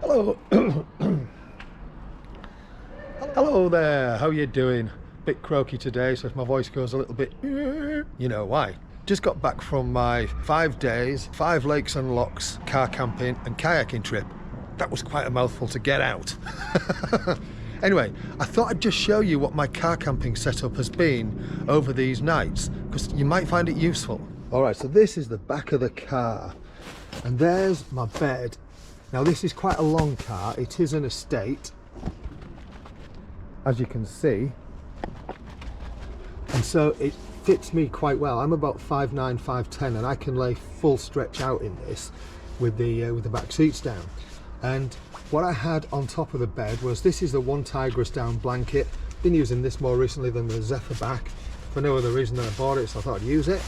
Hello. Hello there, how you doing? Bit croaky today, so if my voice goes a little bit, you know why. Just got back from my 5 days, 5 lakes and locks, car camping and kayaking trip. That was quite a mouthful to get out. Anyway, I thought I'd just show you what my car camping setup has been over these nights, because you might find it useful. Alright, so this is the back of the car, and there's my bed. Now this is quite a long car, it is an estate, as you can see, and so it fits me quite well. I'm about 5'9", 5'10", and I can lay full stretch out in this with the back seats down. And what I had on top of the bed was, this is the One Tigress down blanket. Been using this more recently than the Zephyr back for no other reason than I bought it, so I thought I'd use it.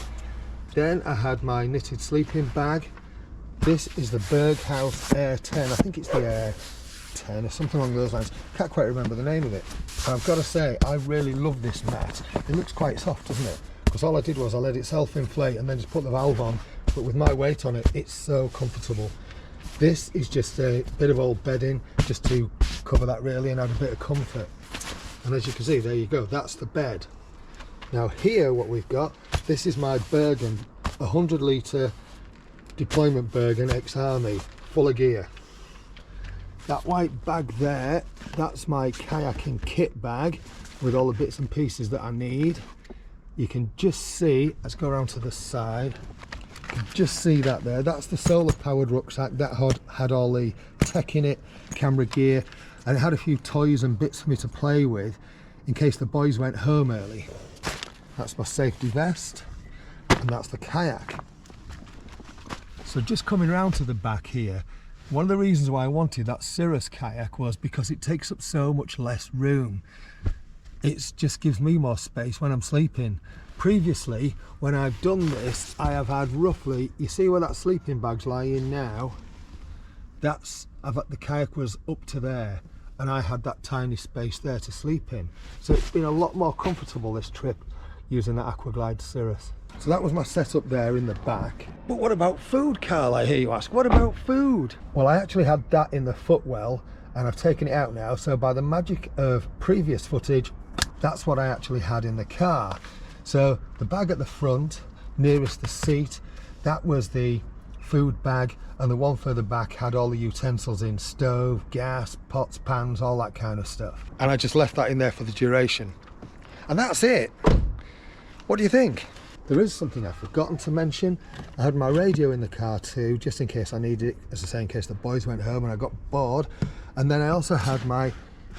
Then I had my knitted sleeping bag. This is the Berghaus Air 10. I think it's the Air 10 or something along those lines. Can't quite remember the name of it. But I've got to say, I really love this mat. It looks quite soft, doesn't it? Because all I did was I let it self-inflate and then just put the valve on. But with my weight on it, it's so comfortable. This is just a bit of old bedding, just to cover that really and add a bit of comfort. And as you can see, there you go, that's the bed. Now here, what we've got, this is my Bergen, 100 litre deployment Bergen ex-army, full of gear. That white bag there, that's my kayaking kit bag with all the bits and pieces that I need. You can just see, let's go around to the side, you can just see that there, that's the solar powered rucksack. That had all the tech in it, camera gear, and it had a few toys and bits for me to play with in case the boys went home early. That's my safety vest, and that's the kayak. So just coming around to the back here, one of the reasons why I wanted that Cirrus kayak was because it takes up so much less room. It just gives me more space when I'm sleeping. Previously, when I've done this, I have had roughly, you see where that sleeping bag's lying now? The kayak was up to there, and I had that tiny space there to sleep in. So it's been a lot more comfortable this trip using that Aquaglide Cirrus. So that was my setup there in the back. But what about food, Carl, I hear you ask? What about food? Well, I actually had that in the footwell, and I've taken it out now. So by the magic of previous footage, that's what I actually had in the car. So the bag at the front, nearest the seat, that was the food bag, and the one further back had all the utensils in, stove, gas, pots, pans, all that kind of stuff. And I just left that in there for the duration. And that's it. What do you think? There is something I've forgotten to mention. I had my radio in the car too, just in case I needed it, as I say, in case the boys went home and I got bored. And then I also had my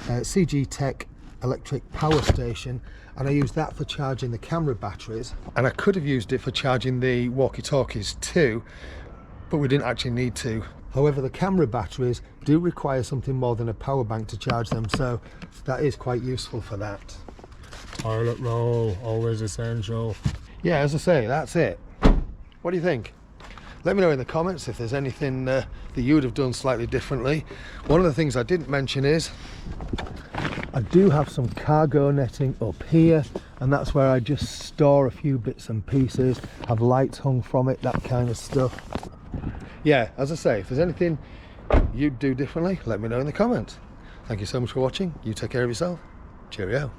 CG Tech electric power station, and I used that for charging the camera batteries. And I could have used it for charging the walkie-talkies too, but we didn't actually need to. However, the camera batteries do require something more than a power bank to charge them, so that is quite useful for that. Toilet roll, always essential. Yeah, as I say, that's it. What do you think? Let me know in the comments if there's anything that you would have done slightly differently. One of the things I didn't mention is I do have some cargo netting up here, and that's where I just store a few bits and pieces, have lights hung from it, that kind of stuff. Yeah, as I say, if there's anything you'd do differently, let me know in the comments. Thank you so much for watching. You take care of yourself. Cheerio.